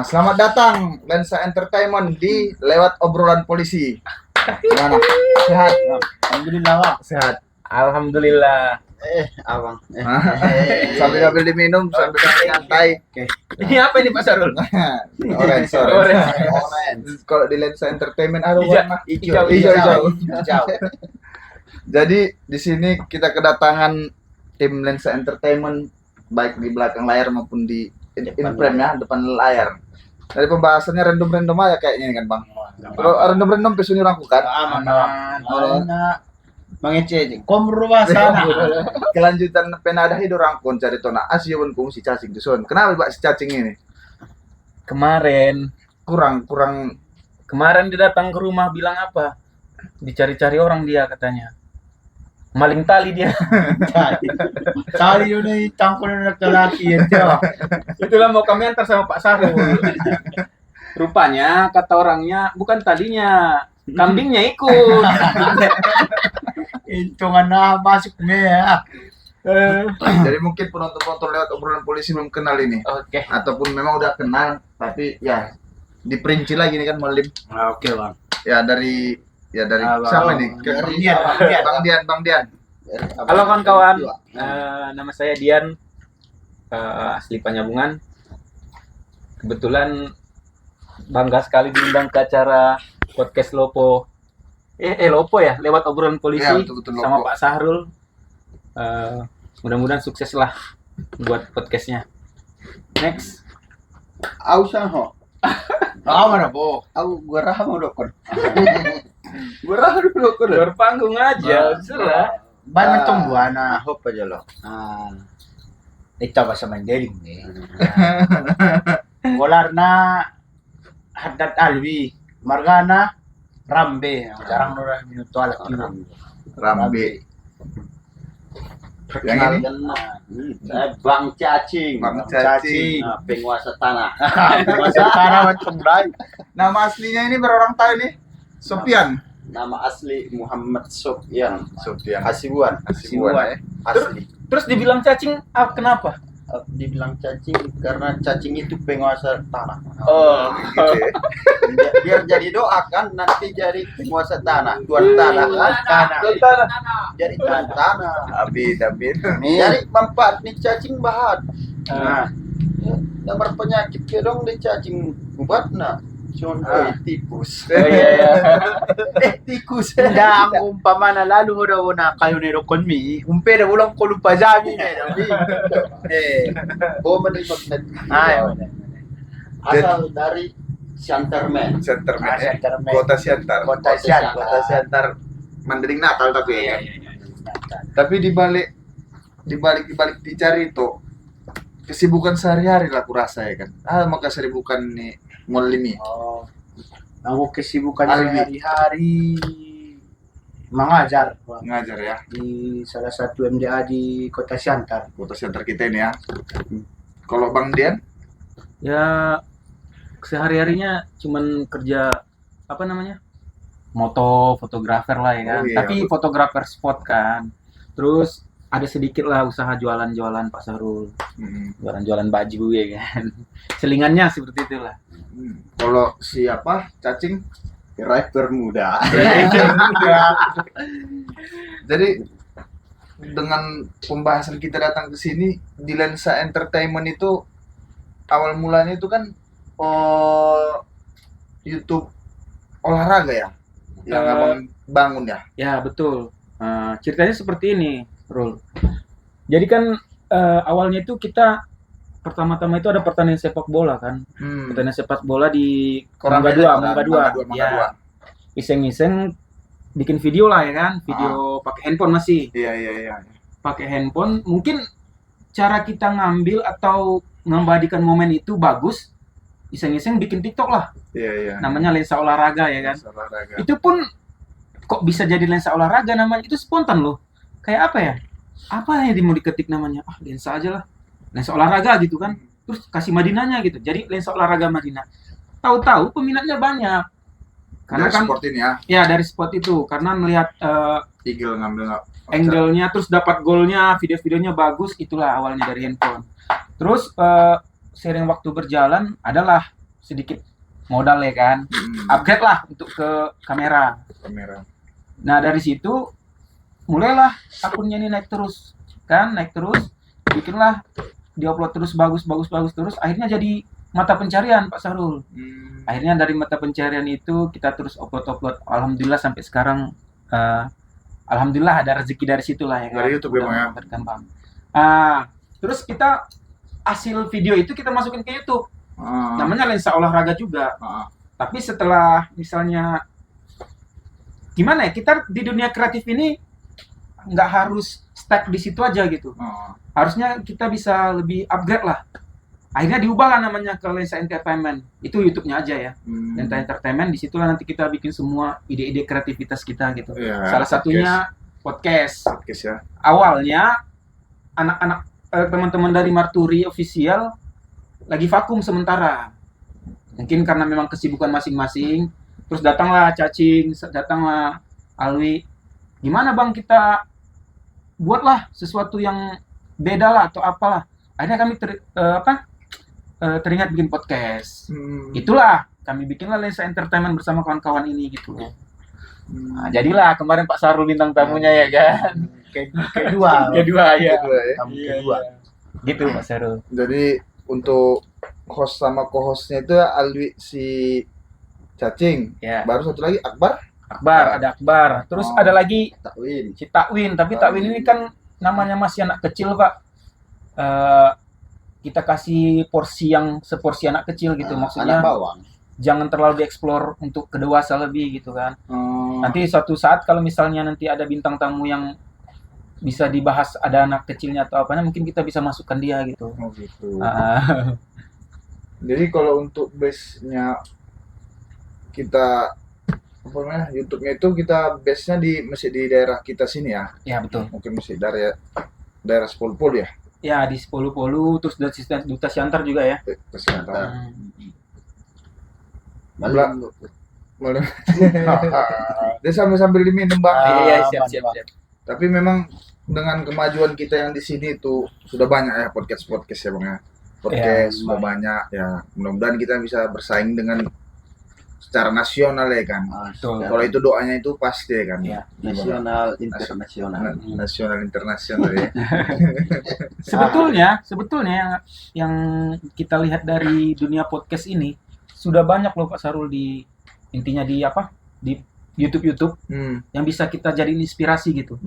Selamat datang Lensa Entertainment di Lewat Obrolan Polisi. Gimana? Sehat? Alhamdulillah, Bang. Sehat. Alhamdulillah. Abang. Sambil diminum, sambil santai. Oke. Ini apa ini Pak Sarul? Orange. Kalau di Lensa Entertainment ada warna Hijau. hijau. Jadi di sini kita kedatangan tim Lensa Entertainment baik di belakang layar maupun di in frame ya, depan layar. Dari pembahasannya random aja kayaknya ini kan Bang. Kalau random pesun orang kan. Aman. Mengecek. Komruah sana. Kelanjutan penada hidup rangkon cari tona asyun kung si cacing tusun. Kenapa Pak si cacing ini? Kemarin Kurang dia datang ke rumah bilang apa? Dicari-cari orang dia katanya. Maling tali dia. Tali udah tangkul laki-laki itu. Itulah mau kami antar sama Pak Sarul. Rupanya kata orangnya bukan talinya, kambingnya ikut. Hitungan masuk ya. Jadi mungkin penonton lewat obrolan polisi belum kenal ini. Oke. Ataupun memang udah kenal tapi ya diperinci lagi nih kan Malim. Oke, Bang. Ya dari siapa nih? Bang Dian. Halo kawan-kawan. Nama saya Dian. Asli Panyabungan. Kebetulan bangga sekali diundang ke acara podcast Lopo. Lopo ya, lewat obrolan polisi Ya, betul, sama Lopo. Pak Sahrul. Mudah-mudahan sukses lah buat podcastnya. Next. Ausan ho. Mana, Bo? Aku gua rahama dokter. Berah dulu kan. Berpanggung aja, serah. Ban tumbuhana hop aja lo. Ito ba sa Mandeling eh. Golarna Haddad Alwi, Margana Rambe. Jarang nora minuto alat yun. Rambe. Yang ini Bang Cacing, Bang Cacing. penguasa tanah. Masa tanah macam lain. Nama aslinya ini berorang tahu nih. Sofian. Nama asli Muhammad Sofyan Hasibuan ya. Asli. Terus dibilang cacing, kenapa? Dibilang cacing karena cacing itu penguasa tanah. Oh, Gitu ya. Biar jadi doa kan nanti jadi penguasa tanah, tuan tanah kan. Jadi tuan tanah. Amin. Jadi manfaat nih cacing bahat. Nah, Nomor penyakit kedong di cacing ubatna. Contoh tipus. Tikus. Hindi ang umpama na lalo ho daw na kayo ni Rokon mi. Umpe na ulang kulumpa jami na. Oh menimut net. Asal dari Siantarmen. Centerman ya. Centerman. Kota Siantar. Kota Sian. Kota Siantar. Mandering Natal tapi ya. Tapi dibalik dicari itu kesibukan sehari-hari lah aku rasa ya kan. Maka kesibukan nih Molimi. Oh. Ako kesibukan Alwi. hari-hari mengajar Ngajar ya. di salah satu MDA di Kota Siantar. Kota Siantar kita ini ya. Kalau Bang Dian ya sehari-harinya cuman kerja apa namanya? Fotografer lah ya kan. Oh, iya. Tapi fotografer spot kan. Terus ada sedikit lah usaha jualan-jualan Pak Sarul. Jualan-jualan baju ya kan. Selingannya seperti itulah. kalau siapa cacing Rapper muda. jadi dengan pembahasan kita datang ke sini di Lensa Entertainment itu awal mulanya itu kan YouTube olahraga ya yang abang bangun ya. Ya betul. Ceritanya seperti ini, Rul. Jadi kan awalnya itu kita pertama-tama itu ada pertandingan sepak bola kan. Pertandingan sepak bola di Mangga 2. Ya. Iseng-iseng bikin video lah ya kan. Video pakai handphone masih. Iya. Pakai handphone. Mungkin cara kita ngambil atau mengabadikan momen itu bagus. Iseng-iseng bikin TikTok lah. Iya. Namanya lensa olahraga ya kan. Olahraga. Itu pun kok bisa jadi lensa olahraga namanya, itu spontan loh. Kayak apa ya? Apa yang mau diketik namanya? Lensa aja lah. Lensa olahraga gitu kan. Terus kasih Madinahnya gitu. Jadi lensa olahraga Madinah. Tahu-tahu peminatnya banyak. Karena dari kan sport ini ya. Ya dari spot itu karena melihat Eagle ngambil angle-nya terus dapat golnya, video-videonya bagus, itulah awalnya dari handphone. Terus seiring waktu berjalan adalah sedikit modal ya kan, upgrade lah untuk ke kamera. Nah dari situ mulailah akunnya ini naik terus, bikinlah diupload terus bagus terus, akhirnya jadi mata pencarian Pak Sahrul. Akhirnya dari mata pencarian itu kita terus upload, alhamdulillah sampai sekarang, alhamdulillah ada rezeki dari situ lah ya kan. Dari YouTube ya, berkembang. Terus kita hasil video itu kita masukin ke YouTube. Namanya lensa olahraga juga. Tapi setelah misalnya gimana ya, kita di dunia kreatif ini nggak harus stuck di situ aja gitu. Harusnya kita bisa lebih upgrade lah. Akhirnya diubah lah namanya ke Lensa Entertainment. Itu YouTube-nya aja ya. Lensa Entertainment, disitulah nanti kita bikin semua ide-ide kreativitas kita gitu. Salah satunya podcast ya. Awalnya anak-anak teman-teman dari Marturi Official lagi vakum sementara. Mungkin karena memang kesibukan masing-masing. Terus datanglah Cacing, datanglah Alwi. Gimana Bang kita buatlah sesuatu yang beda lah atau apalah. Akhirnya kami teringat bikin podcast. Itulah kami bikinlah Lensa Entertainment bersama kawan-kawan ini gitu. Nah, jadilah kemarin Pak Sahrul bintang tamunya ya kan. Kedua ya. Kedua. Gitu Pak Sahrul. Jadi untuk host sama co-hostnya itu Alwi si Cacing. Ya. Baru satu lagi Akbar. Ada Akbar. Terus ada lagi Takwin. si Takwin. Tapi Takwin ini kan namanya masih anak kecil Pak. Kita kasih porsi yang seporsi anak kecil gitu. Maksudnya Anak bawang. jangan terlalu dieksplor untuk kedewasa lebih gitu kan. Nanti suatu saat kalau misalnya nanti ada bintang tamu yang bisa dibahas, ada anak kecilnya atau apanya, mungkin kita bisa masukkan dia gitu. Gitu. Jadi kalau untuk base-nya kita apa namanya YouTube-nya itu kita base-nya masih di daerah kita sini ya. Ya betul. Mungkin masih daerah Sepulpul ya. Ya di Polu, terus dari Duta Siantar juga ya. Kesehatan. Malu. Dia sambil diminum Bang. Iya siap. Tapi memang dengan kemajuan kita yang di sini itu sudah banyak ya podcast ya Bang ya. Podcast sudah banyak ya. Mudah-mudahan kita bisa bersaing dengan secara nasional ya kan. Betul. Kalau itu doanya itu pasti ya kan. Iya. Nasional, internasional. Nasional internasional ya. Sebetulnya yang kita lihat dari dunia podcast ini sudah banyak loh Pak Sahrul di YouTube yang bisa kita jadi inspirasi gitu.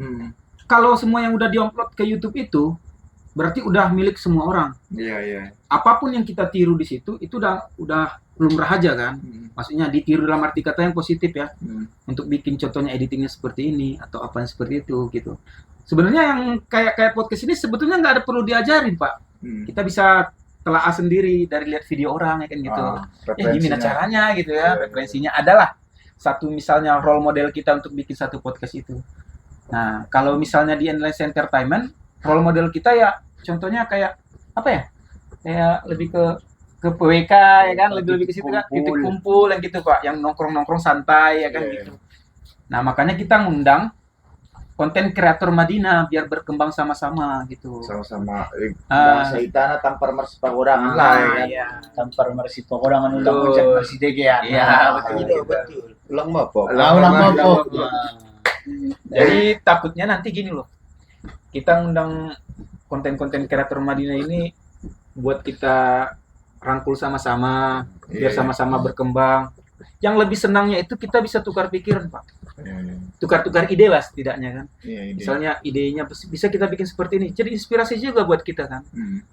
Kalau semua yang udah diupload ke YouTube itu berarti udah milik semua orang. Iya. Apapun yang kita tiru di situ itu udah lumrah aja kan. Maksudnya ditiru dalam arti kata yang positif ya. Untuk bikin contohnya editingnya seperti ini atau apa yang seperti itu gitu. Sebenarnya yang kayak podcast ini sebetulnya nggak ada perlu diajarin Pak. Kita bisa telaah sendiri dari lihat video orang ya kan gitu. Gimana caranya gitu ya. Referensinya adalah satu misalnya role model kita untuk bikin satu podcast itu. Nah, kalau misalnya di Lensa Entertainment, role model kita ya contohnya kayak apa ya? Kayak lebih ke PWK ya kan, lebih ke situ kan, titik kumpul yang gitu Pak, yang nongkrong santai ya kan gitu. Nah, makanya kita ngundang konten kreator Madinah biar berkembang sama-sama gitu. Sama-sama. Bahasa Itana tampar mersi pagodangan lah ya kan. Iya. Tampar mersi pagodangan ulang ucap mersi degean. Iya, Betul. Ulang mapok. Ulang mapok. Jadi takutnya nanti gini loh. Kita ngundang konten-konten kreator Madinah ini buat kita rangkul sama-sama, biar sama-sama berkembang. Yang lebih senangnya itu kita bisa tukar pikiran, Pak. Tukar-tukar ide lah setidaknya kan. Misalnya idenya bisa kita bikin seperti ini. Jadi inspirasi juga buat kita kan.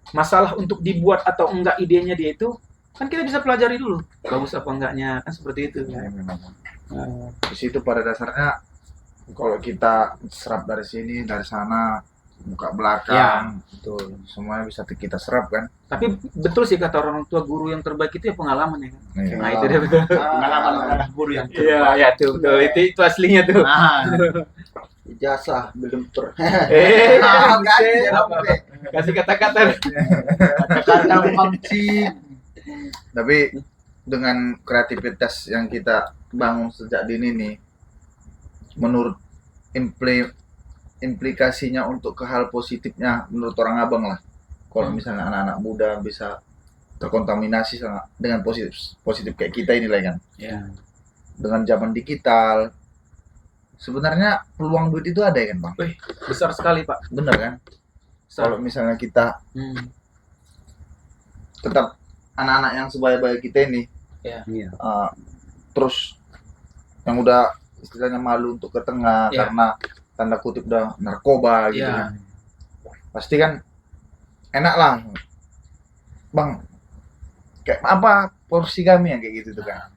Masalah untuk dibuat atau enggak idenya dia itu kan kita bisa pelajari dulu. Bagus apa enggaknya kan seperti itu. Di situ pada dasarnya kalau kita serap dari sini, dari sana, buka belakang, betul. Semuanya bisa kita serap kan. Tapi betul sih kata orang tua, guru yang terbaik itu ya pengalaman ya kan. Nah itu dia betul. Pengalaman adalah guru yang terbaik. Iya, tuh betul. Itu aslinya tuh. Ijazah belum Kasih kata-kata. Kata mancing. Tapi dengan kreativitas yang kita bangun sejak dini nih, menurut implikasinya untuk ke hal positifnya menurut orang abang lah, kalau misalnya anak-anak muda bisa terkontaminasi dengan positif kayak kita ini lah kan. Ya. Dengan zaman digital, sebenarnya peluang duit itu ada ya kan Bang? Besar sekali Pak. Bener kan? Besar. Kalau misalnya kita tetap anak-anak yang sebaya-baya kita ini, Iya. terus yang udah istilahnya malu untuk ke tengah Iya. karena tanda kutip udah narkoba gitu Iya. kan, pasti kan enak lah Bang, kayak apa porsi kami yang kayak gitu tuh kan.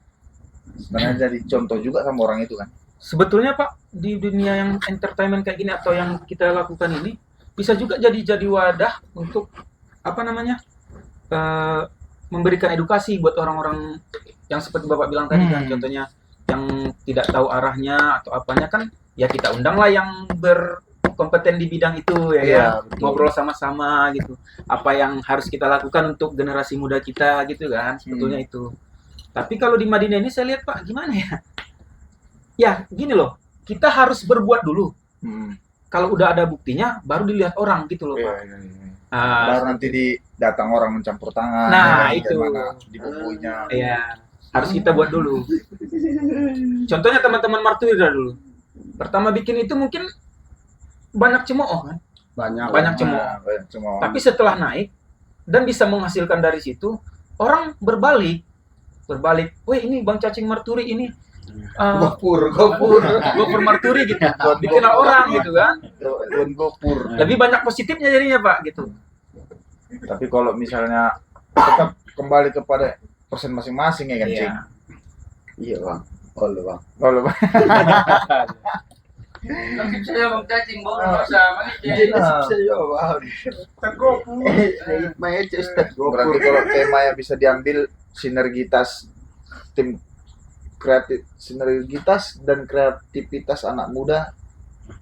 Sebenarnya jadi contoh juga sama orang itu kan. Sebetulnya Pak, di dunia yang entertainment kayak gini atau yang kita lakukan ini bisa juga jadi wadah untuk apa namanya, memberikan edukasi buat orang-orang yang seperti Bapak bilang tadi kan, contohnya yang tidak tahu arahnya atau apanya kan, ya kita undanglah yang berkompeten di bidang itu ya, Iya, kan? betul. Ngobrol sama-sama gitu. Apa yang harus kita lakukan untuk generasi muda kita gitu kan, sebetulnya itu. Tapi kalau di Madinah ini saya lihat Pak, gimana ya? Ya gini loh, kita harus berbuat dulu. Kalau udah ada buktinya, baru dilihat orang gitu loh Pak. Baru nanti datang orang mencampur tangan. Nah, ya, itu. gimana dibubuinya. Iya, harus kita buat dulu. Contohnya teman-teman Martuida dulu. Pertama bikin itu mungkin banyak cemooh kan? Banyak cemooh. Banyak cemooh. Tapi setelah naik dan bisa menghasilkan dari situ, orang berbalik. Weh ini Bang Cacing Marturi ini Gopur Marturi gitu. Dikenal orang gitu kan. Tuan Gopur. Lebih banyak positifnya jadinya Pak gitu. Tapi kalau misalnya tetap kembali kepada persen masing-masing ya kan, Iya. Cing? Iya bang. Oleh bang. Kalau Bang. Saya Bang Cacing bawa sama Saya bang. Main Ustaz Berarti kalau tema yang bisa diambil sinergitas dan kreativitas anak muda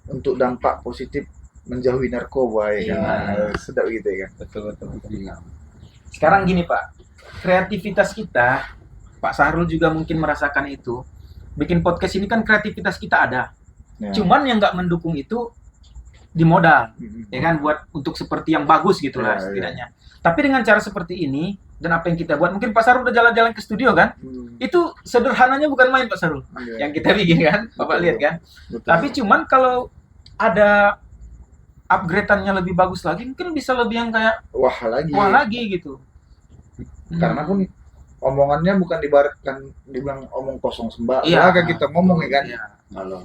untuk dampak positif menjauhi narkoba ya kan. Sedap gitu ya kan. Betul. Sekarang gini Pak, kreativitas kita, Pak Sahrul juga mungkin merasakan itu. Bikin podcast ini kan kreativitas kita ada. Ya. Cuman yang nggak mendukung itu di modal, ya kan, buat untuk seperti yang bagus gitu lah Ya, setidaknya. Tapi dengan cara seperti ini dan apa yang kita buat, mungkin Pak Sahrul udah jalan-jalan ke studio kan? Itu sederhananya bukan main Pak Sahrul. Iya. Yang kita bikin kan, Bapak lihat kan? Betul. Tapi cuman kalau ada upgrade-annya lebih bagus lagi, mungkin bisa lebih yang kayak wah lagi. gitu. Karena pun omongannya bukan dibilang omong kosong sembarang. Iya. Kayak kita ngomong ya kan. Iya. Halo.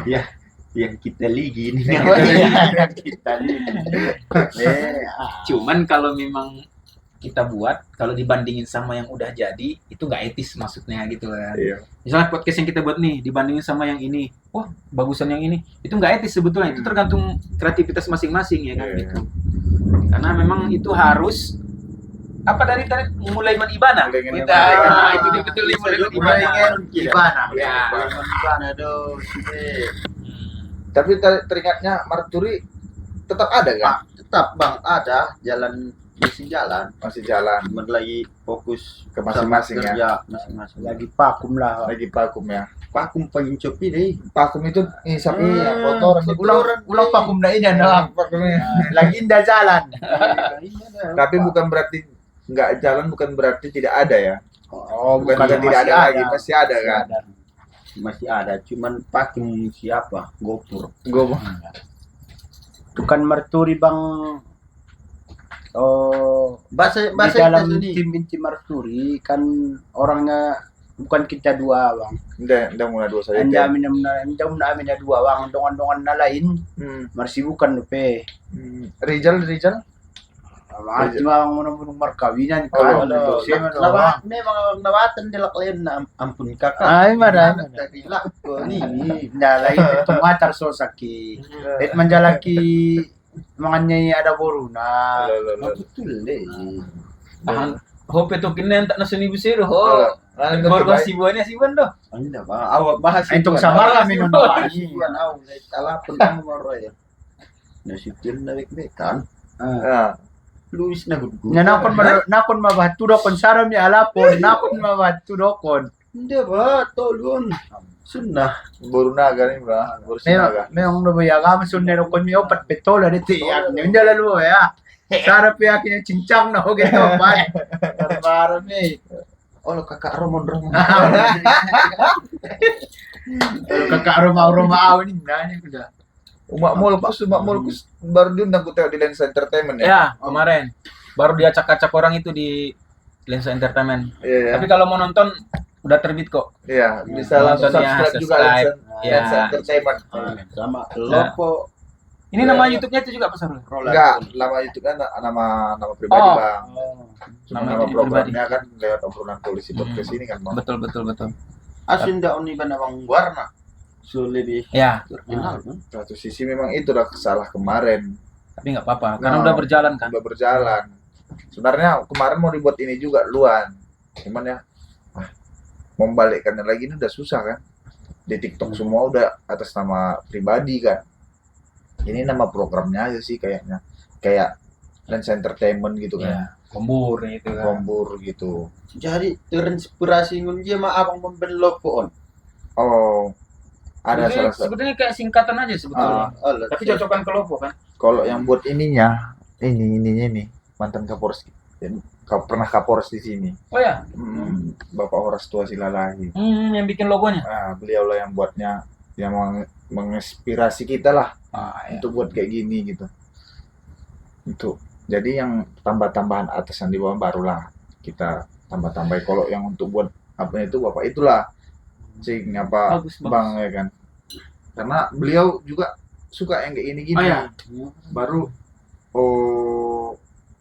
Ya, yang kita lagi ini. Yang kita lagi. Cuman kalau memang kita buat, kalau dibandingin sama yang udah jadi, itu nggak etis maksudnya gitu kan. Iya. Misalnya podcast yang kita buat nih, dibandingin sama yang ini, wah bagusan yang ini, itu nggak etis sebetulnya. Itu tergantung kreativitas masing-masing ya kan Iya. gitu. Karena memang itu harus apa dari mulai menibana. Mulai Kita menibana. nah, itu dia betul mulai menibana. Gimana? Ya. Gimana dong? Tapi teringatnya Marturi tetap ada kan? Tetap bang ada jalan masih jalan. Masih jalan Cuman lagi fokus ke masing-masing sama ya. kerja masing-masing. Lagi vakum lah. Lagi vakum ya. vakum pengen copi deh. Vakum itu isap kotoran. Ulang vakum dah ini dah. Vakumnya. Lagi indah jalan. Tapi bukan berarti nggak jalan, bukan berarti tidak ada ya. Oh, Bukan bukan tidak ada lagi, pasti ada kan. Masih ada, cuman vakum siapa? Gopur. Gue Itu kan merturi bang. Oh, Bahasa di dalam ini. tim inti merturi kan orangnya bukan kita dua bang. udah mulai dua saya. Anda amin dua bang. Dongan-dongan na lain. Marsi bukan lupe. Rizal. Mati bang munang markawinan Oh, kan. betul. Siapa tuh? Memang nawatan dilak lain na ampun kakak. Ay, marah. Dilak ko ni. Nalay itu matar so saki. Et manjalaki manganya ada boruna. Betul deh. Tahan. Hope itu kinen tak nasa ni busero ho. Baru si buahnya si Bando. Anda ba? Awak bahas Itu sama kami Ini nonton. aw, salah pun mo ya. Nasipil na kan. Luis na gud. Nya nakon mabatu dokon saram ya alapon nakon mabatu dokon. Hindi ba? Tolon. Sunnah. Borunaga nih bro. Borunaga. Meong no ya gam sunne dokon mi opat petola de ti. Nya lalu ya. Sarap yaknya cincang no gitu pan. Baru nih. Oh, lo kakak Romon. Kalau kakak rumah ini nanya udah. Umak Mulkus baru diundang aku tengok di Lensa Entertainment ya. Ya, kemarin baru dia acak-acak orang itu di Lensa Entertainment. Iya. Tapi kalau mau nonton udah terbit kok. Iya, bisa langsung Nonton ya, subscribe juga subscribe. Lensa Ya. Entertainment. Sama Lopo. Ini nama YouTube-nya itu juga Pak Sarul. Enggak, nama YouTube-nya nama pribadi, Oh. Bang. Cuma Nama nama YouTube programnya kan lewat obrolan polisi podcast ini kan, Bang. Betul. Asin dah oni bana bang warna. So lebih Ya, terkenal kan. Satu sisi memang itu udah salah kemarin, tapi nggak apa-apa karena Nah. udah berjalan kan. udah berjalan. Sebenarnya kemarin mau dibuat ini juga luan, cuman ya mau membalikkannya lagi ini udah susah kan. Di TikTok semua udah atas nama pribadi kan. Ini nama programnya aja sih kayaknya, kayak Lensa Entertainment gitu Ya, kan, kombur gitu kan. Kombur gitu. Jadi terinspirasi ngunji sama abang pembeli Lopo on. Oh, ada Sebenarnya- salah satu. Sebetulnya kayak singkatan aja sebetulnya. Alah, Tapi cocokan ke Lopo kan. Kalau yang buat ininya, ini mantan Kapolres, kau pernah Kapolres di sini. Oh ya, Bapak Horas Tua Silalahi. yang bikin logonya. Nah, beliau lah yang buatnya, yang menginspirasi kita lah Ah, ya. untuk buat kayak gini gitu. Untuk jadi yang tambah-tambahan atas yang di bawah barulah kita tambah-tambah. Kalau yang untuk buat apa itu Bapak itulah cing apa Bagus. Bang ya kan. Karena beliau juga suka yang kayak gini-gini. Oh, ya? Baru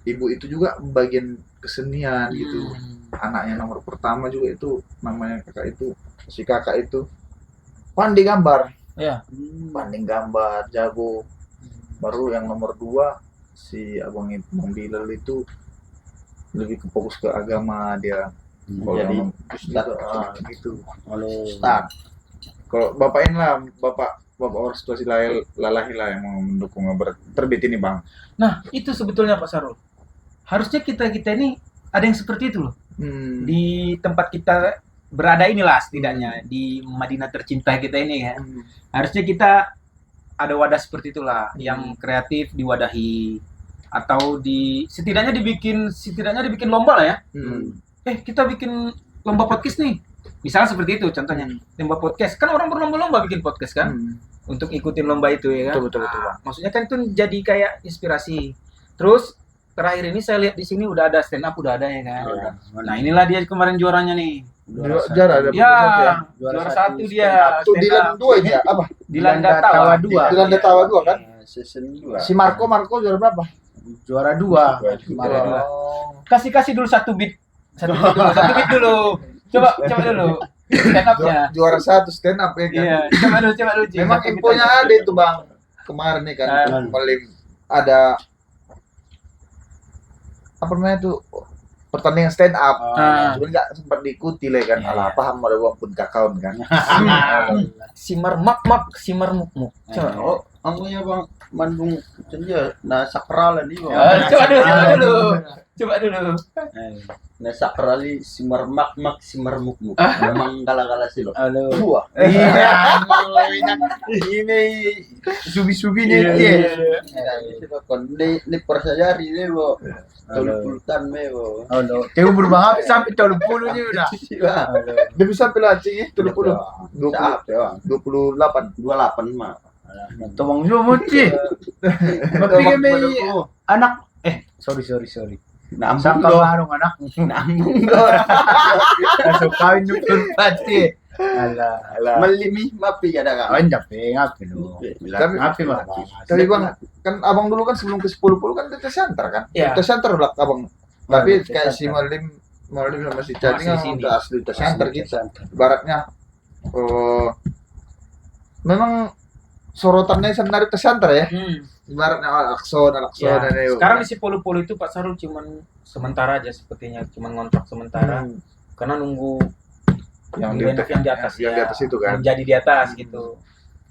ibu itu juga bagian kesenian gitu. Anaknya nomor pertama juga itu namanya kakak itu, si kakak itu pandai gambar. Ya. Pandai gambar, jago. Baru yang nomor 2 si abang itu, Bang Bilal itu lebih fokus ke agama dia. Kalau jadi yang Ustad. gitu. Ustad. Kalau bapak ini lah, bapak Horas Tua Silalahi lah yang mau mendukung terbit ini Bang. Nah, itu sebetulnya Pak Sarul. Harusnya kita ini ada yang seperti itu loh. Di tempat kita berada inilah setidaknya di Madinah tercinta kita ini ya. Harusnya kita ada wadah seperti itulah yang kreatif diwadahi atau setidaknya dibikin lomba lah ya. Kita bikin lomba podcast nih. Misalnya seperti itu contohnya. Lomba podcast. Kan orang berlomba-lomba bikin podcast kan untuk ikutin lomba itu ya kan. Betul, Nah, maksudnya kan itu jadi kayak inspirasi. Terus terakhir ini saya lihat di sini udah ada stand up udah ada ya kan. Nah, inilah dia kemarin juaranya nih. Juara ada Ya, Juara juara satu satu dia. Tuh stand Dilan up. 2 ini ya, apa? Dilanda Tawa 2. Dilanda Tawa 2 kan? Season 2. Si Marco juara berapa? Juara 2. Kasih dulu satu beat. Satu beat dulu. Coba dulu. Stand up-nya. Juara 1 stand up ya kan. Iya, coba dulu. Cing. Memang Satu beat infonya aja. ada itu Bang. Kemarin nih kan ada apa namanya tuh pertandingan stand up. Cuma nggak sempat diikuti lah kan. Iya, Alah iya. paham ada uang pun kakaun kan. Simar mak simar muk. Coba. Oh, anggunya bang Bandung saja. Nah sakralan ini bang. Coba dulu. Nah sakrali simar mak simar muk. Memang gala sih lo. Halo. Dua. Iya, ini subi-subi nih. Kon ni persajari ni bo. Pulutan me bo. Halo. Teu berubah habis sampai 30 nih udah. Dia bisa pelacing ya 30 28 28 mah. Tolong semua sih. Tapi kami anak sorry. Nambung Sangka dong. marung anak. Nambung dong. Masuk kawin nukun pasti. Alah. Melimi mapi ada kan. Kawin tapi ngapi lo. Ngapi mah. Tapi Bang, kan abang dulu kan sebelum ke 10 kan di Tesanter kan? Iya. Tesanter lah abang. Tapi di kayak si Tesanter. Malim sama si Cadi Masih kan di sini. udah asli Tesanter gitu. Ibaratnya memang sorotannya dari Tesanter ya. Ibaratnya Alakson Ya, dan sekarang di Polu itu Pak Sarul cuman sementara aja sepertinya, cuman ngontrak sementara karena nunggu yang nunggu enak yang di atas yang di atas itu kan. yang jadi di atas gitu.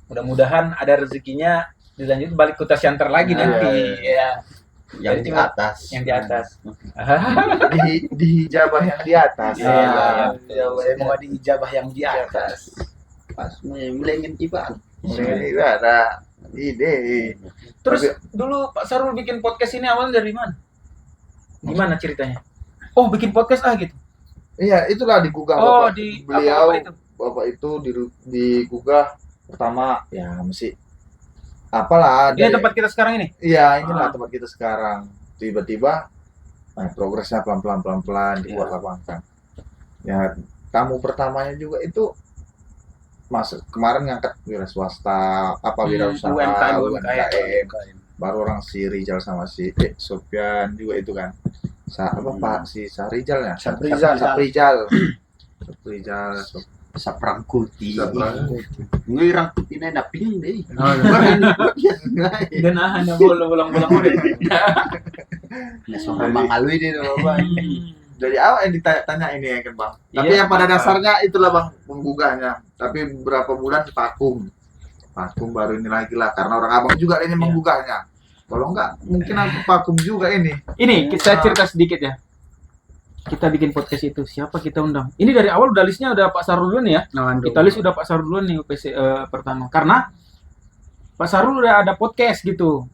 Mudah-mudahan ada rezekinya dilanjut balik ke Tesanter lagi Iya, nanti ya. Yang Jadi di cuma- atas. Yang di atas. di hijabah yang di atas. Iya. Semua diijabah yang di atas. Pas melengin kiban. Ini ada Ide. Terus dulu Pak Sarul bikin podcast ini awalnya dari mana? Gimana ceritanya? Oh, bikin podcast gitu. Iya, itulah digugah Oh, bapak. di Beliau apa itu? bapak itu digugah pertama ya mesti apalah Ini tempat kita sekarang ini. iya inilah tempat kita sekarang. Tiba-tiba progresnya pelan-pelan dibuat lapangan. Ya tamu pertamanya juga itu masuk kemarin ngangkat wira swasta wirausaha UMKM. Baru orang si Rizal sama si Sofyan juga itu kan. Pak si Sarijal ya? Saprijal. Saprangkuti. Saprangkuti. Ngirang kuti na naping deh. Ganahan na bolang-bolang ulit. Nasong mangalui deh Bapak. Dari awal yang ditanya-tanya ini ya kan Bang. Tapi Iya, yang pada dasarnya itulah Bang menggugahnya. Tapi beberapa bulan vakum. Vakum baru ini lagi lah karena orang abang juga ini menggugahnya. Kalau enggak mungkin aku vakum juga ini. Ini saya cerita sedikit ya. Kita bikin podcast itu siapa kita undang? Ini dari awal udah listnya udah Pak Sarul duluan ya. Kita list udah Pak Sarul duluan nih UPC pertama. Karena Pak Sarul udah ada podcast gitu.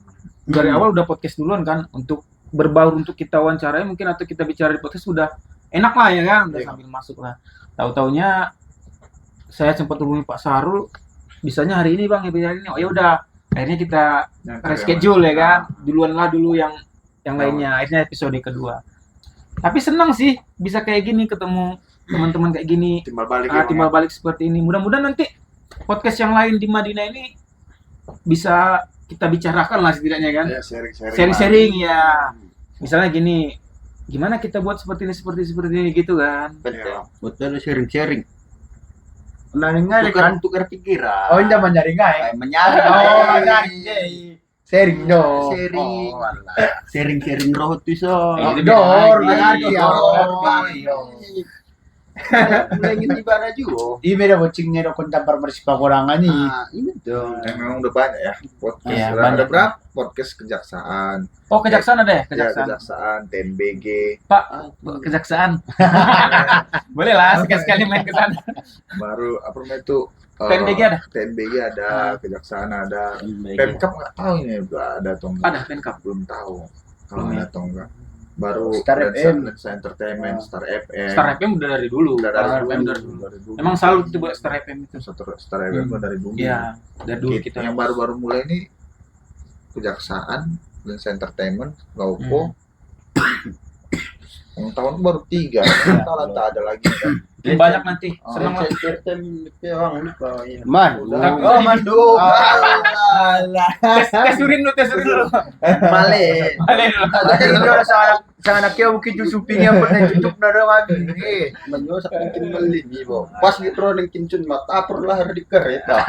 Dari awal udah podcast duluan kan untuk berbaur untuk kita wawancarai mungkin atau kita bicara di podcast udah enak lah ya kan, udah sambil masuk lah. Tahu-taunya saya sempat hubungi Pak Sarul, bisanya hari ini Bang, hari ini. Oh ya udah, akhirnya kita reschedule ya kan. Duluan dulu yang lainnya. Akhirnya episode kedua. Tapi senang sih bisa kayak gini ketemu teman-teman kayak gini. Timbal balik seperti ini. Mudah-mudahan nanti podcast yang lain di Madinah ini bisa kita bicarakan lah setidaknya kan. Ya, Sharing-sharing ya. Misalnya gini, gimana kita buat seperti ini gitu kan. Betul sharing-sharing. Naninga kan Tukar pikiran. oh indah menyaringai. Menyaring. Menyaring. Sharing dong. Sharing roh tuh so. Dor, Mulai di mana juga. Ini beda bocingnya dong kontak bersipakorangan nih. Ini dong. Memang udah banyak ya podcast. Iya, Ada banyak. berapa podcast kejaksaan? Oh, kejaksaan ada ya? Ya, Kejaksaan. kejaksaan, TNBG. Pak, kejaksaan. Boleh lah sekali-sekali main ke sana. Baru apa namanya itu? TNBG ada? TNBG ada, kejaksaan ada. Pemkap nggak tahu ini ada atau enggak. Ada Pemkap. Belum tahu kalau Belum ada ya. atau enggak. Baru Star FM. Lensa Entertainment, Star FM. Star FM udah dari dulu. Udah dari Star FM dulu. Dari dulu. Emang salut tuh buat Star FM itu. Star FM udah dari dulu. Iya, dari dulu kita. Yang baru-baru mulai ini kejaksaan, Lensa Entertainment, Gaupo. Yang tahun baru 3, tahun tak ada lagi kan. Banyak nanti. Senang lah. Man. Oh, Mandu. Tes urin dulu. Male. Balik dulu. Ada yang sa anak kaya mungkin yung supingnya pernah tutup na daw lagi. Manyo sa kinkin malimi bo. Pas gitro ng kincun mata per lahar di kereta.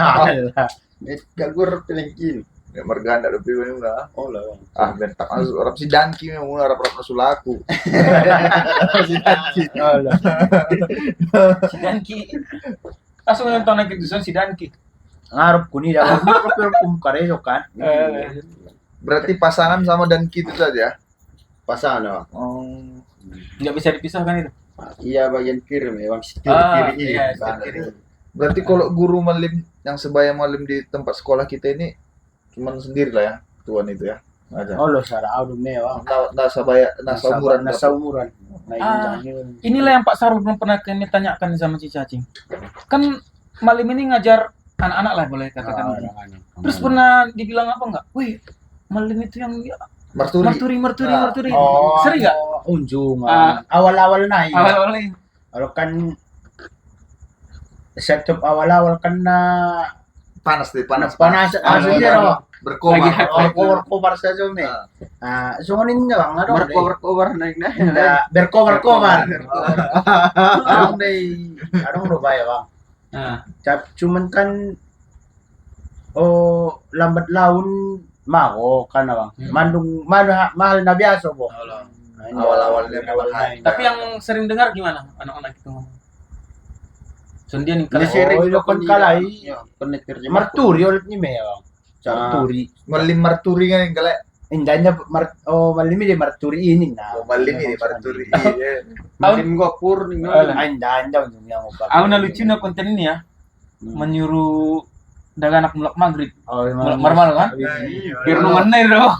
Gagur pelengkin. Ya merganda lebih banyak udah. Oh lah. Bentak orang si Danki memang udah harap sulaku. Si Danki. Langsung nonton lagi tuh si Danki. Ngarap ko ni daw. Pero kumkareso kan. Berarti pasangan sama Danki itu saja. Pasano. Nggak bisa dipisahkan itu. Iya bagian kiri memang setir kiri. Iya, setir kiri. Berarti kalau guru malim yang sebaya malim di tempat sekolah kita ini cuman sendiri lah ya, tuan itu ya. Aja. Oh lo sarao dum mewah. Nasa umuran Nasa umuran. Inilah yang Pak Sarul belum pernah kami tanyakan sama si Cacing. Kan malim ini ngajar anak-anak lah boleh katakan. Terus pernah dibilang apa enggak? Wih, malim itu yang Merturi. merturi. Oh, Sering nggak? Unjung. Awal-awal na. Awal-awal ini. Kalau kan setup awal-awal kan na Panas. aslinya no. Berkobar. Berkobar saja me. Sungunin niya bang ano. Berkobar naik na. Berkobar. Anong no ba bang? Cuman kan lambat laun mako kan bang. Mahal na biyaso po. Awal-awalnya mahal. Tapi yang sering dengar gimana anak-anak itu ngomong? Sundian yang Hindi kalau sharing kan kalay. Connector Marturi ulit ni me bang. Marturi. Malim Marturi kan yang galak. Indanya malimi di Marturi ini na. Malim ini Marturi. Malim gua pur ning Ay, indanya yung Aku na lucu na konten ini ya, menyuruh dagang anak mulak maghrib. Oh, Marmal kan? Biar lu ngenai dong.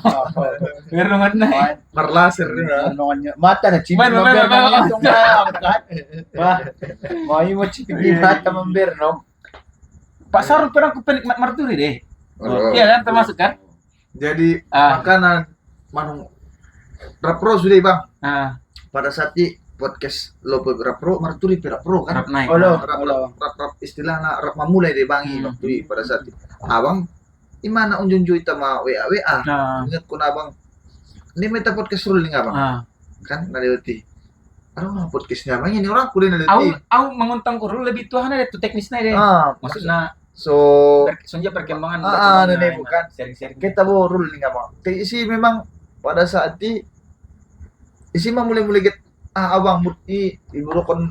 Biar lu ngenai. Perlaser ya. Mata na cipin Main, mo main, ber main, main. itong kan. Wah, mau cipin di mata member no. Pak Sarul pernah aku penikmat marturi deh. Oh. Iya kan termasuk kan? Jadi Ah. makanan manung rapro sudah bang. Ah, Pada saat di podcast lo rapro marturi rapro kan. rap naik. Oh, lo. Rap istilahnya rap mamulai deh bangi Hmm. waktu pada saat itu. Abang imana unjun juita ma WA. Nah, Ingat kun abang. Ini meta podcast ruling abang. ah. Kan nalewati. Aduh podcastnya abang ini orang kuliah Au nalewati. menguntang kurul lebih tuhan ada tuh teknisnya deh. Maksudnya So sonja perkembangan ini bukan sharing-sharing. kita bawa ruling abang. Isi memang pada saat di isi mah mulai get abang muti ibu kon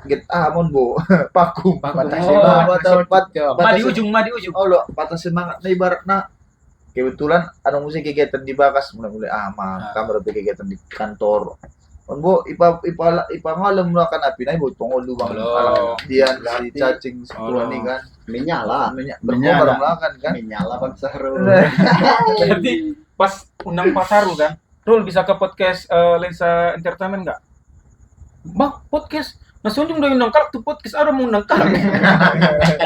get mon bo paku Batas Oh, semangat. Ma di ujung. oh lo patah semangat na ibarat na kebetulan ada musik kegiatan di Bakas mulai kamar kegiatan di kantor on bo ipa malam melakukan api na ibu tunggu dulu bang Halo. dia si cacing sepuluh Halo. nih kan Menyala. berkobar melakukan kan Menyala Bang Sahrul. Jadi pas undang Pak Sarul kan, Rul bisa ke podcast Lensa Entertainment nggak? Bang, podcast. Nah, Sunjung udah undang kalak tuh podcast ada mau undang kalak.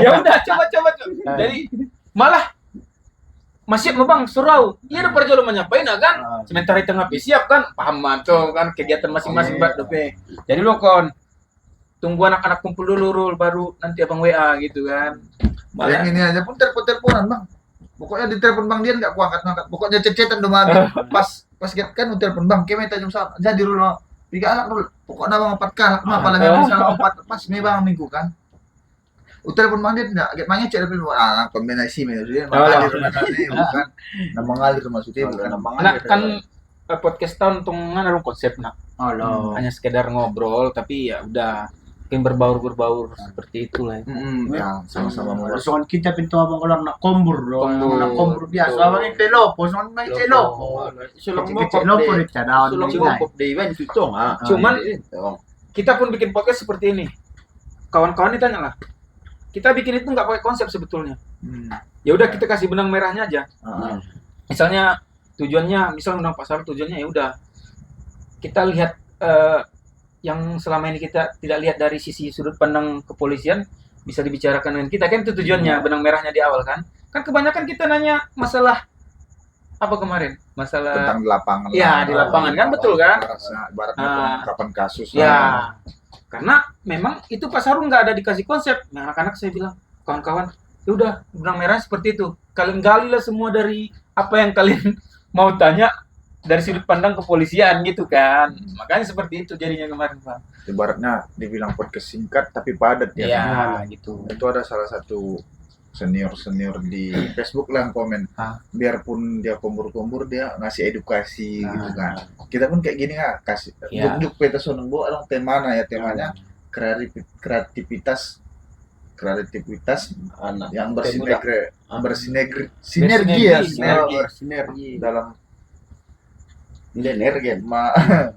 Ya udah, coba. Jadi malah masih mau bang surau. Iya udah perjalanan menyampaikan kan. Sementara itu ngapain siap kan? Paham tuh kan kegiatan masing-masing buat dope. Jadi lo kon tunggu anak-anak kumpul dulu Rul, baru nanti abang WA gitu kan. yang ini aja pun teleponan bang pokoknya di telepon bang dia nggak kuangkat pokoknya cecetan udah mami pas get kan telepon bang keme tajam sama jadi Rul tiga anak Rul pokoknya bang 4 kalak mah paling bisa 4 pas nih bang minggu kan telepon bang dia enggak get mangnya cek telepon kombinasi dia mengalir bukan nama mengalir maksudnya bukan Nah, kan podcast tahun tungan ada konsep nak. Oh, lo. Hanya sekedar ngobrol tapi ya udah mungkin berbaur seperti itulah ya. ya sama-sama mau Soal kita pintu abang ulang nak kombur lo. Kombur. Nak kombur biasa abang itu lopo, soal main lopo. Sulong Kecil lopo di cadawan Sulong di bokop di event itu ah. Cuman kita pun bikin podcast seperti ini. Kawan-kawan ditanya lah. Kita bikin itu nggak pakai konsep sebetulnya. Ya udah kita kasih benang merahnya aja. Misalnya tujuannya, misal undang Pak Sarul tujuannya ya udah kita lihat yang selama ini kita tidak lihat dari sisi sudut pandang kepolisian bisa dibicarakan dengan kita kan itu tujuannya benang merahnya di awal kan kebanyakan kita nanya masalah apa kemarin masalah tentang di lapangan ya di lapangan kan betul kan ibaratnya pengungkapan kasus ya karena memang itu Pak Sarul nggak ada dikasih konsep nah, anak-anak saya bilang kawan-kawan ya udah benang merah seperti itu kalian galilah semua dari apa yang kalian mau tanya dari sudut pandang kepolisian gitu kan makanya seperti itu jadinya kemarin Pak ibaratnya dibilang podcast singkat tapi padat ya gitu itu ada salah satu senior di Facebook lah yang komen biarpun dia kumpur dia ngasih edukasi gitu kan kita pun kayak gini nggak kasih juk peta sonong bo along temanya ya temanya kreativitas anak yang sinergi dalam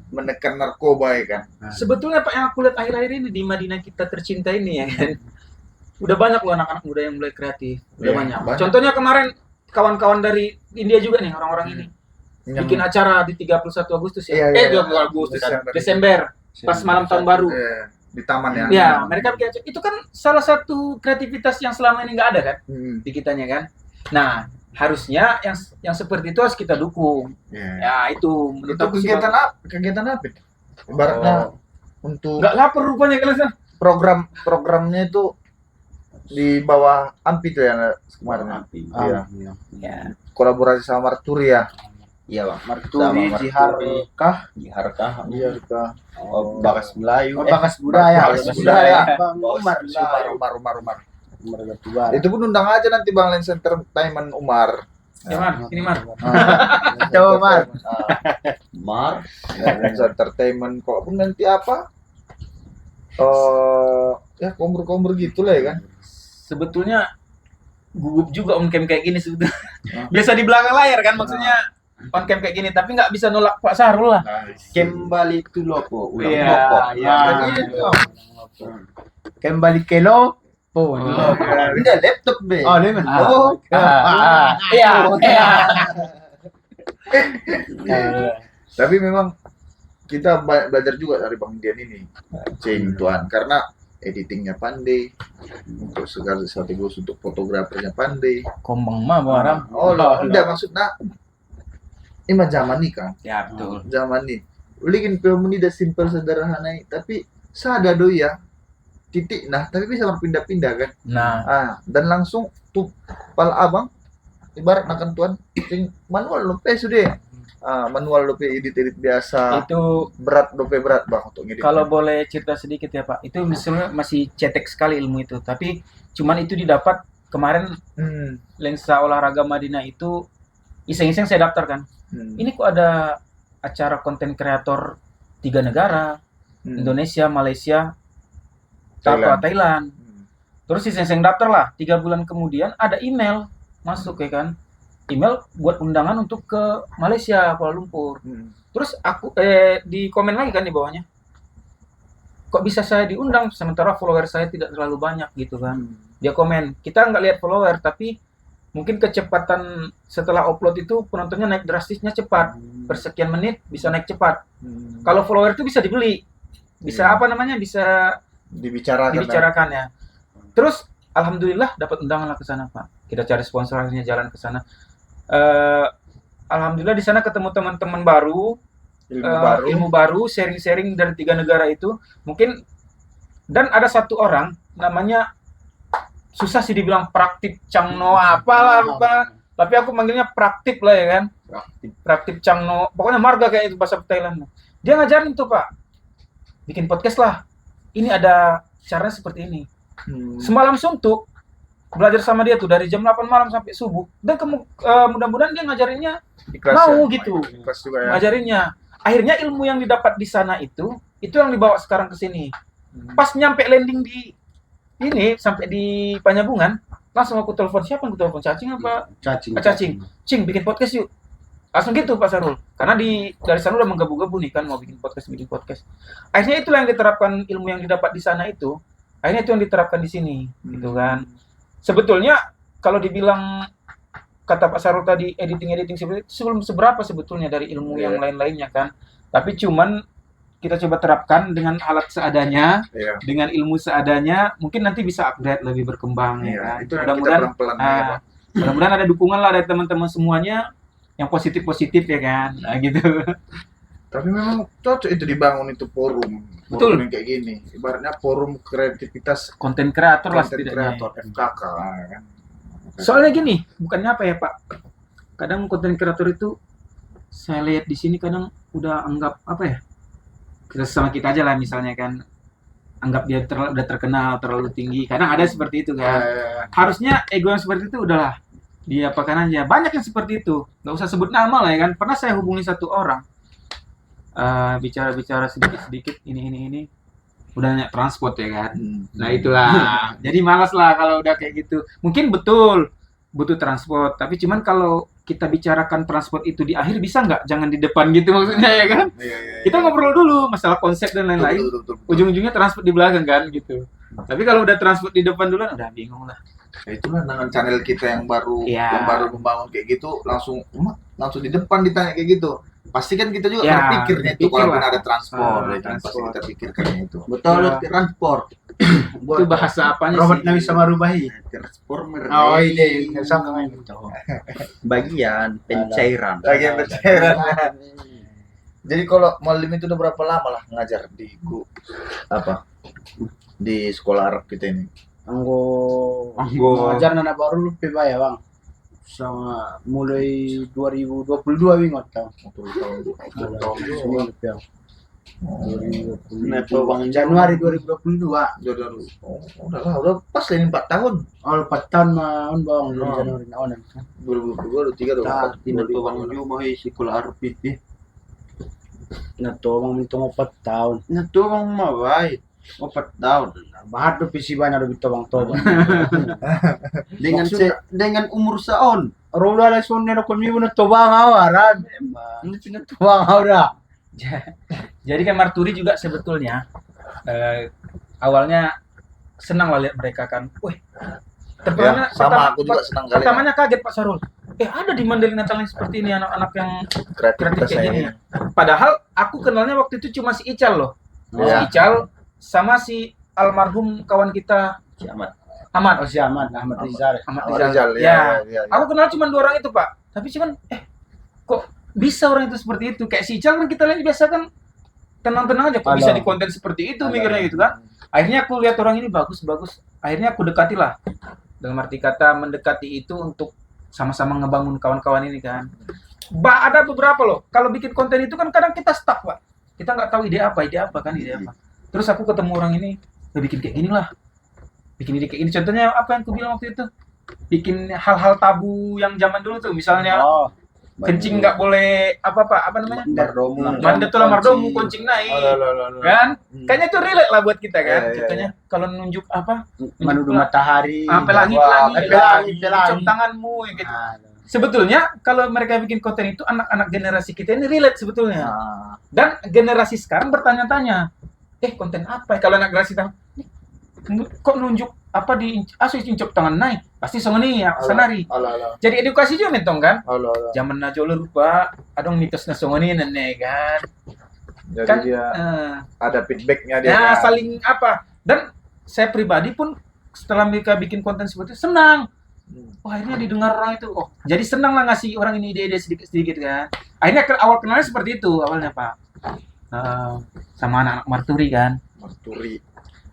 menekan narkoba ya kan. Sebetulnya Pak yang aku lihat akhir-akhir ini di Madinah kita tercinta ini ya kan. Udah banyak loh anak-anak muda yang mulai kreatif. Udah banyak. Contohnya kemarin kawan-kawan dari India juga nih orang-orang ini. Bikin acara di 31 Agustus ya. 30 Agustus Desember. Pas malam tahun baru. Di taman ya. Ya, mereka bikin acara. Itu kan salah satu kreativitas yang selama ini nggak ada kan di kitanya kan. Nah, harusnya yang seperti itu harus kita dukung. Ya itu menurut aku kegiatan apa? Ibaratnya untuk nggak lapar rupanya kalian. Programnya itu di bawah AMPI tuh ya kemarin. Iya. Ya. Kolaborasi sama Marturi ya. Iya bang. Marturi Jiharkah? Iya kita. Bakas Melayu. Bakas budaya. Bang Umar. Itu pun undang aja nanti Bang Lens Entertainment Umar. Ya Mar, ini Mar. Coba Mar. Lens Entertainment kok pun nanti apa? Ya kombur gitu lah ya kan. Sebetulnya gugup juga on cam kayak gini sebetulnya. Biasa di belakang layar kan maksudnya on cam kayak gini tapi nggak bisa nolak Pak Sarul lah. Kembali ke lopo. Iya. kembali ke lo handphone. Ini laptop be. Oh, ini mah. Oh. Iya, iya. Tapi memang kita belajar juga dari Bang Dian ini, Cing Tuan, karena editingnya pandai, untuk segala strategis untuk fotografernya pandai. Kombang mah barang. Oh, enggak maksudnya ini mah zaman nih kan, Ya, betul. zaman nih. Ulikin film ini udah simple sederhana, tapi sada do ya titik nah, tapi bisa berpindah-pindah kan. Nah, Dan langsung tuh pala abang ibarat makan tuan, cing manual lope sudah. Manual lope edit biasa. Itu Berat dope berat bang untuk ngedit. kalau boleh cerita sedikit ya Pak, itu misalnya masih cetek sekali ilmu itu, tapi cuman itu didapat kemarin lensa olahraga Madinah itu iseng-iseng saya daftar kan. Ini kok ada acara konten kreator 3 negara, Indonesia, Malaysia, Thailand. Terus iseng-iseng daftar lah, 3 bulan kemudian ada email masuk ya kan. Email buat undangan untuk ke Malaysia, Kuala Lumpur. Terus aku di komen lagi kan di bawahnya. Kok bisa saya diundang sementara follower saya tidak terlalu banyak gitu kan. Dia komen, kita nggak lihat follower tapi mungkin kecepatan setelah upload itu penontonnya naik drastisnya cepat. Per sekian menit bisa naik cepat. Kalau follower itu bisa dibeli. Bisa apa namanya? Bisa dibicarakan ya. Terus alhamdulillah dapat undangan lah ke sana, Pak. Kita cari sponsor akhirnya jalan ke sana. Alhamdulillah di sana ketemu teman-teman baru, ilmu baru, sharing-sharing dari 3 negara itu. Mungkin dan ada satu orang namanya susah sih dibilang Praktip Changno apalah lupa. Tapi aku manggilnya Praktip lah ya kan. Praktip Changno. Pokoknya marga kayak itu bahasa Thailand. Dia ngajarin tuh, Pak. Bikin podcast lah. Ini ada caranya seperti ini. Semalam suntuk belajar sama dia tuh dari jam 8 malam sampai subuh. Dan mudah-mudahan dia ngajarinnya mau gitu. Ngajarinnya. Akhirnya ilmu yang didapat di sana itu yang dibawa sekarang ke sini. Pas nyampe landing di ini sampai di Panyabungan, langsung aku telepon. Siapa yang aku telepon? Cacing apa? Cacing. Cing, bikin podcast yuk. Langsung gitu Pak Sarul. Karena dari sana udah menggebu-gebu nih kan mau bikin podcast. Akhirnya itulah yang diterapkan, ilmu yang didapat di sana itu. Akhirnya itu yang diterapkan di sini, gitu kan. Sebetulnya kalau dibilang kata Pak Sarul tadi editing seperti itu sebelum seberapa sebetulnya dari ilmu yang lain-lainnya kan. Tapi cuman kita coba terapkan dengan alat seadanya, dengan ilmu seadanya, mungkin nanti bisa upgrade lebih berkembang ya. Itu mudah-mudahan mudah-mudahan ada dukungan lah dari teman-teman semuanya yang positif ya kan. Nah, gitu. Tapi memang cocok itu dibangun itu forum yang kayak gini. Ibaratnya forum kreativitas konten kreator lah setidaknya. FKK kan. Soalnya gini, bukannya apa ya Pak? Kadang konten kreator itu saya lihat di sini kadang udah anggap apa ya? Sama kita aja lah misalnya kan. Anggap dia udah terkenal, terlalu tinggi. Kadang ada seperti itu kan. Harusnya ego yang seperti itu udahlah diapakan aja. Banyak yang seperti itu. Nggak usah sebut nama lah ya kan. Pernah saya hubungi satu orang. Bicara sedikit ini udah nanya transport ya kan. Nah itulah. Jadi malas lah kalau udah kayak gitu. Mungkin betul butuh transport, tapi cuman kalau kita bicarakan transport itu di akhir bisa nggak? Jangan di depan gitu maksudnya ya kan. Kita ngobrol dulu masalah konsep dan lain-lain. Ujung-ujungnya transport di belakang kan gitu. Tapi kalau udah transport di depan dulu udah bingung lah. Ya itulah dengan channel kita yang baru membangun kayak gitu langsung di depan ditanya kayak gitu. Pasti kan kita juga berpikirnya itu kalau ada transport, pasti kita pikirkan itu. Betul, transport. Itu bahasa apanya Robert sih? Nabi Samarubahi. Transformer. Oh ini, sama main. Bagian pencairan. Jadi kalau Malim itu udah berapa lama lah ngajar di di sekolah Arab kita ini? Anggo ngajar anak baru lu ya Bang. Sama mulai 2022 wingot tau. Januari 2022. Udah pas ini 4 tahun. Oh 4 tahun mah Bang Januari naonan. 2022, 23, 24. Tidak tuh Bang Jo mau sekolah Arab itu. Nah tuh Bang minta 4 tahun. Nah tuh Bang mah baik. 4 tahun. Bahat tuh PC banyak udah bitobang toba. dengan umur saon. Roda la sonne no conmigo na tobang awaran. Ini tinggal tobang awra. Jadi kan Marturi juga sebetulnya awalnya senang lah lihat mereka kan. Wih, Ya, sama aku juga senang kali. pertamanya kaget Pak Sarul. Ada di Mandailing Natal yang seperti ini anak-anak yang kreatif Kreativitas kayak gini saya. ya. Padahal aku kenalnya waktu itu cuma si Ical loh. Iya. Si Ical sama si almarhum kawan kita Kiamat. Ahmad. Oh si Ahmad Rizal. Ahmad Oh, Rizal. Rizal, Ya. ya. Aku kenal cuma 2 orang itu Pak. Tapi cuman kok bisa orang itu seperti itu? Kayak si Ical kan kita lihat biasa kan tenang-tenang aja, kok bisa Alah. di konten seperti itu Alah. mikirnya gitu kan. Akhirnya aku lihat orang ini bagus. Akhirnya aku dekati lah. Dalam arti kata mendekati itu untuk sama-sama ngebangun kawan-kawan ini kan. Ada beberapa loh. Kalau bikin konten itu kan kadang kita stuck Pak. Kita nggak tahu ide apa kan ide apa. Terus aku ketemu orang ini, bikin kayak gini lah. Bikin ide kayak gini. Contohnya apa yang aku bilang waktu itu? Bikin hal-hal tabu yang zaman dulu tuh. Misalnya Oh, kencing nggak boleh apa namanya? Mardomu. Mandat tuh lah mardomu kencing naik. Kan? Kayaknya itu relate lah buat kita kan. Iya, Contohnya kalau nunjuk apa? menuduh matahari. Pelangi, Wah, pelangi. ucap tanganmu ya gitu. Nah, Sebetulnya kalau mereka bikin konten itu anak-anak generasi kita ini relate sebetulnya. Nah, Dan generasi sekarang bertanya-tanya, konten apa ya? Kalau anak generasi tahu, kok nunjuk apa di asus ucap tangan naik? Pasti songoni ya, sanari. alah. Jadi edukasi juga mentong kan? Alah. Zaman na jolo lupa, adong mitos na songoni nenek kan. Jadi Kan dia ada feedbacknya dia. ya kan. saling apa? Dan saya pribadi pun setelah mereka bikin konten seperti itu senang. Akhirnya didengar orang itu. Jadi senang lah ngasih orang ini ide-ide sedikit-sedikit kan. Akhirnya awal kenalnya seperti itu awalnya Pak. Sama anak-anak Marturi kan. Marturi.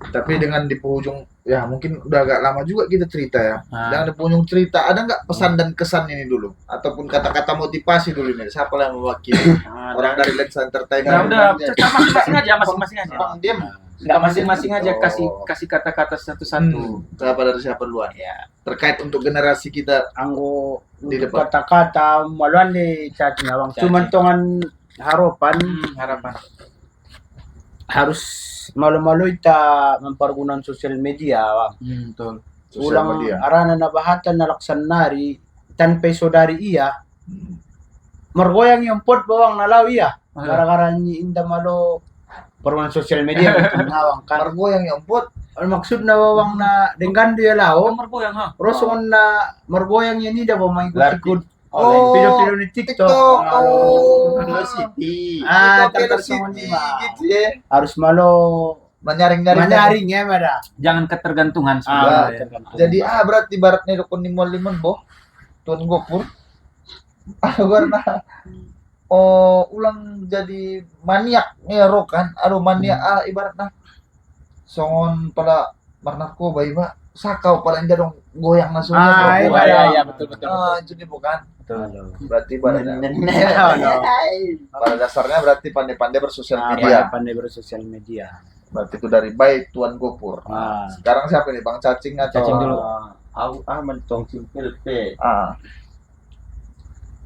Tapi dengan di penghujung, ya mungkin udah agak lama juga kita cerita ya. Dengan di penghujung cerita, ada nggak pesan dan kesan ini dulu? Ataupun kata-kata motivasi dulu nih? Siapa yang mewakili? Orang dari Lensa Entertainment. Udah cerita masing-masing aja, masing-masing aja. Bang diam. Nggak masing-masing aja Oh. kasih kata-kata satu-satu. Siapa dari siapa duluan? Ya. Terkait untuk generasi kita. anggo Di depan. kata-kata maluan di cacing awang. Cacing. Cuman tongan harapan Harapan. harus malu-malu kita mempergunakan sosial media awang. Betul. Sosial Ulang media. arana na bahatan na laksanari tanpa saudari iya. Mergoyang yung pot bawang nalaw iya. Gara-gara ni inda malo pergunakan sosial media betul ngawang kan. Margo yang nyemput. Ang maksud na bawang na dengan dia lao. Mergoyang ha. Roson na mergoyang yan ida ba mangikut-ikut. Oh, Video-video di TikTok. TikTok. Oh. City. Tanpa City semua gitu ya. harus malo Menyaring-nyaring. ya mada. Jangan ketergantungan Ah, sebenarnya. Jadi berarti ibaratnya rukun limon boh. Tuan Gopur. Karena ulang jadi maniak ya kan. Maniak ibaratnya songon pada narkoba iba sakau paling dong goyang langsung. Iya, betul. Jadi bukan. Betul. Berarti pada dasarnya berarti pandai-pandai bersosial media. Pandai bersosial media. Berarti itu dari baik Tuan Gopur. Ah. Sekarang siapa nih Bang Cacing atau Cacing dulu. Aku mentong simpel pe. Ah,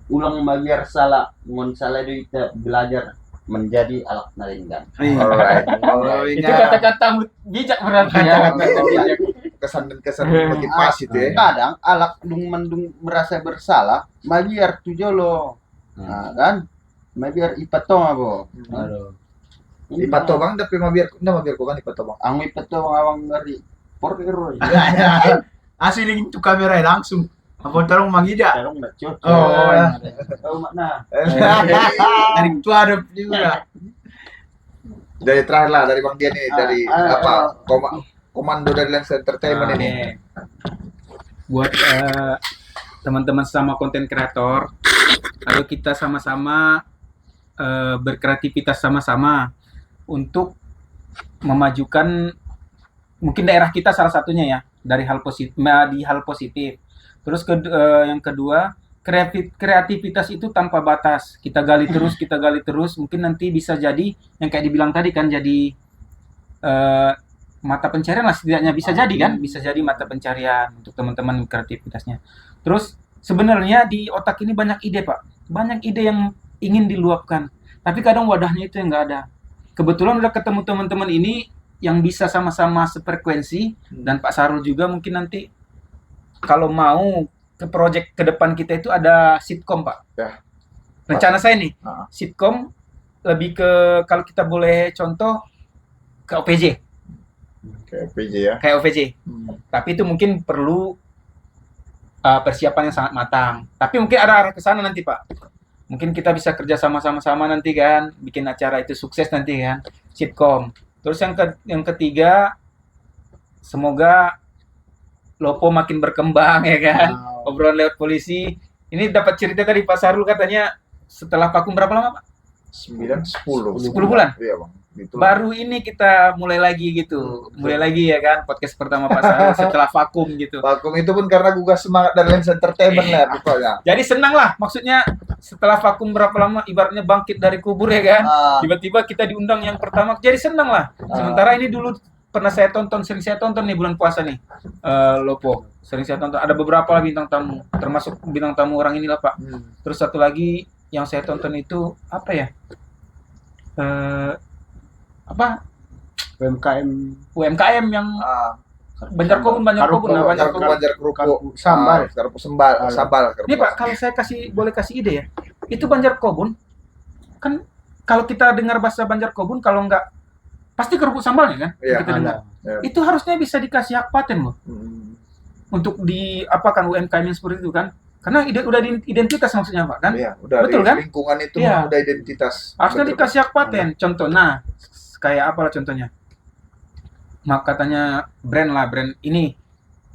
Magiar salah, ngon salah itu kita belajar menjadi alat naringgan. alright. Itu kata-kata bijak berarti ya. Kata-kata bijak. Kesan dan kesan motivasi itu ya. Kadang alak mendung merasa bersalah, magiar tu jolo. Nah, kan? Magiar ipatong abo. Aduh. Ipato Bang tapi mabiar ko kan ipato Bang. Ang ipatong awang ngari. Porkero. Asli lagi itu kamera langsung. Apa tolong mangida? Tarong na cocok. Oh, Tahu makna. dari itu ada juga. Dari terakhir lah dari Bang Dian nih dari ah, komando dari Lensa Entertainment ini. Buat teman-teman sama konten kreator, ayo kita sama-sama berkreativitas sama-sama untuk memajukan mungkin daerah kita salah satunya ya dari hal positif di hal positif. Terus yang kedua, kreativitas itu tanpa batas. Kita gali terus, mungkin nanti bisa jadi yang kayak dibilang tadi kan jadi mata pencarian lah setidaknya bisa jadi kan, bisa jadi mata pencarian untuk teman-teman kreativitasnya. Terus sebenarnya di otak ini banyak ide Pak, banyak ide yang ingin diluapkan, tapi kadang wadahnya itu yang nggak ada. Kebetulan udah ketemu teman-teman ini yang bisa sama-sama sefrekuensi dan Pak Sarul juga mungkin nanti kalau mau ke project ke depan kita itu ada sitkom Pak. Ya. Rencana saya nih, Ah. sitkom lebih ke kalau kita boleh contoh ke OPJ. Kayak PJ ya. kayak OVJ. Hmm. Tapi itu mungkin perlu persiapan yang sangat matang. Tapi mungkin ada arah ke sana nanti, Pak. Mungkin kita bisa kerja sama-sama nanti kan, bikin acara itu sukses nanti kan, sitkom. Terus yang ketiga, semoga Lopo makin berkembang ya kan. Obrolan lewat polisi. Ini dapat cerita tadi Pak Sarul katanya setelah vakum berapa lama Pak? 9, 10. 10 bulan? Iya Bang. Gitu. Baru ini kita mulai lagi gitu. Mulai lagi ya kan, podcast pertama Pak Sarul setelah vakum gitu. Vakum itu pun karena gugah semangat dari Lens Entertainment lah pokoknya. Jadi senang lah, maksudnya setelah vakum berapa lama ibaratnya bangkit dari kubur ya kan. Tiba-tiba kita diundang yang pertama, jadi senang lah. Sementara ini dulu pernah sering saya tonton nih bulan puasa nih, Lopo. Sering saya tonton, ada beberapa lah bintang tamu, termasuk bintang tamu orang inilah Pak. Terus satu lagi yang saya tonton itu apa ya? UMKM yang Banjar Kobun, Banjar Kerupuk, sambal. kerupuk sambal. Ini Pak, kalau saya boleh kasih ide ya. Itu Banjar Kobun. Kan kalau kita dengar bahasa Banjar Kobun, kalau enggak pasti kerupuk sambalnya kan? Iya, Kita dengar. iya. Itu harusnya bisa dikasih hak paten loh. Untuk diapakan UMKM yang seperti itu kan? Karena udah identitas maksudnya Pak kan? Iya, udah Betul di kan? lingkungan itu Iya. udah identitas. Harusnya Betul. dikasih hak paten. Contoh, nah kayak apalah contohnya? Mak katanya brand ini.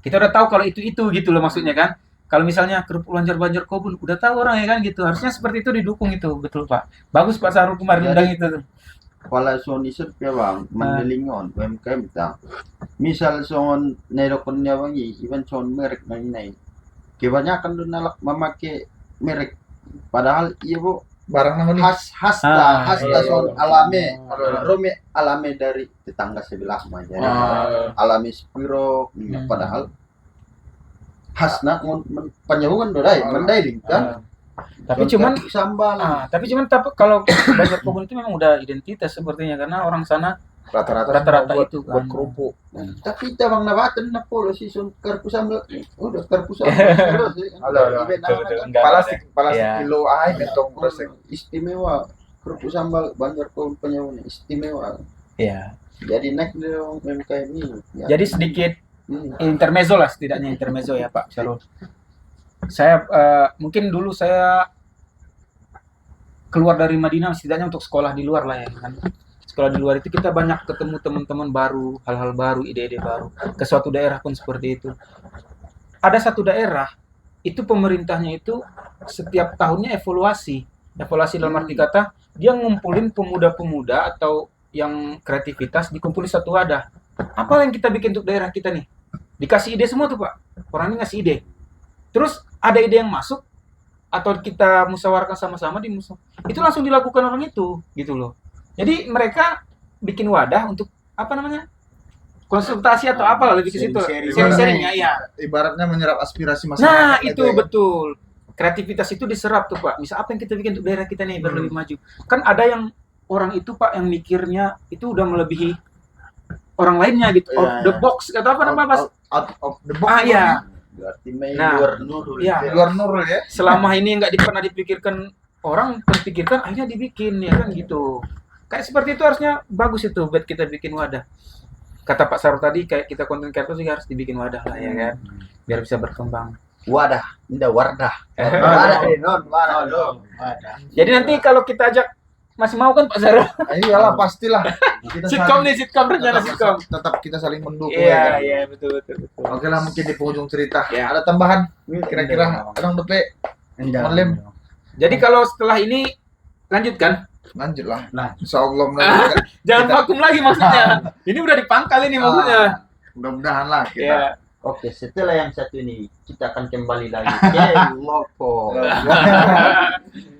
Kita udah tahu kalau itu gitu loh maksudnya kan. Kalau misalnya kerupuk Banjar Kobun, udah tahu orang ya kan gitu. Harusnya seperti itu didukung itu, betul Pak. Bagus Pak Sarul kemarin undang itu. Kala son isip ya bang, mandalingon, UMKM ta. Misal son nerokon niya bang, even son merek na inay. Kebanyakan doon nalak memakai merek. Padahal iya bu, Barang namun khas iya, son alame. Rome alame dari tetangga sebelah mah. Jadi alame Spiro, padahal khasna penyehungan dorai, mandailing kan. Tapi cuman sambal. kalau Banjar Kobun itu memang udah identitas sepertinya karena orang sana rata-rata buat, itu buat kan. kerupuk. Tapi kita bang nabaten na polo season karpu sambal. Udah karpu sambal terus. Ada. Enggak. Palas Iya. kilo ay mentong resek. Istimewa. Karpu sambal Banjar Kobun penyehungan istimewa. Iya. Jadi naik dong UMKM ini. Ya. Jadi sedikit intermezzo lah, setidaknya intermezzo ya Pak Sarul. Saya mungkin dulu saya keluar dari Madinah setidaknya untuk sekolah di luar lah ya kan. Sekolah di luar itu kita banyak ketemu teman-teman baru, hal-hal baru, ide-ide baru. Ke suatu daerah pun seperti itu. Ada satu daerah itu pemerintahnya itu setiap tahunnya evaluasi. Evaluasi dalam arti kata dia ngumpulin pemuda-pemuda atau yang kreativitas dikumpulin satu wadah. Apa yang kita bikin untuk daerah kita nih? Dikasih ide semua tuh Pak. Orang ini ngasih ide. Terus ada ide yang masuk atau kita musyawarahkan sama-sama itu langsung dilakukan orang itu gitu loh. Jadi mereka bikin wadah untuk apa namanya? Konsultasi atau apalah lebih ke situ. Sharing-sharingnya ya. Ibaratnya menyerap aspirasi masyarakat. Nah, itu ya. betul. Kreativitas itu diserap tuh Pak. Misal apa yang kita bikin untuk daerah kita nih biar lebih maju. Kan ada yang orang itu Pak yang mikirnya itu udah melebihi orang lainnya gitu. Out the box atau apa namanya Mas? Out of the box. Iya. Berarti main Nah, luar nurul. iya. Luar nurul ya. Selama ini nggak pernah dipikirkan orang, terpikirkan akhirnya dibikin ya kan gitu. Kayak seperti itu harusnya bagus itu buat kita bikin wadah. Kata Pak Sarul tadi kayak kita konten kreator juga harus dibikin wadah lah ya kan. Biar bisa berkembang. Wadah, indah wardah. Wadah, non, wadah. Jadi nanti kalau kita ajak masih mau kan Pak Sarul? Iyalah pastilah. Kita Sitkom nih, sitkom rencana tetap- sitkom. Tetap kita saling mendukung. Iya, ya kan? iya betul. Oke lah mungkin di penghujung cerita. Ya. Ada tambahan kira-kira Abang Depe Malim. Jadi kalau setelah ini lanjutkan, Lanjut lah. Nah. Insya Allah melanjutkan. jangan Kita- vakum lagi maksudnya. Ini udah dipangkal ini maksudnya. Mudah-mudahan lah kita. Iya. Oke, setelah yang satu ini kita akan kembali lagi ke Lopo.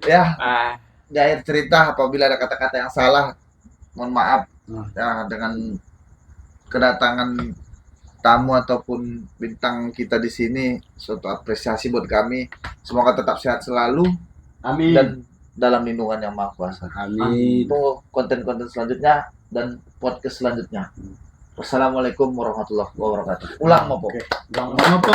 Ya, Ah, di akhir cerita apabila ada kata-kata yang salah, mohon maaf ya dengan kedatangan tamu ataupun bintang kita di sini, suatu apresiasi buat kami. Semoga tetap sehat selalu Amin. dan dalam lindungan yang Maha Kuasa. Amin. Tunggu konten-konten selanjutnya dan podcast selanjutnya. Wassalamualaikum warahmatullahi wabarakatuh. Ulang mau Bang Mopo.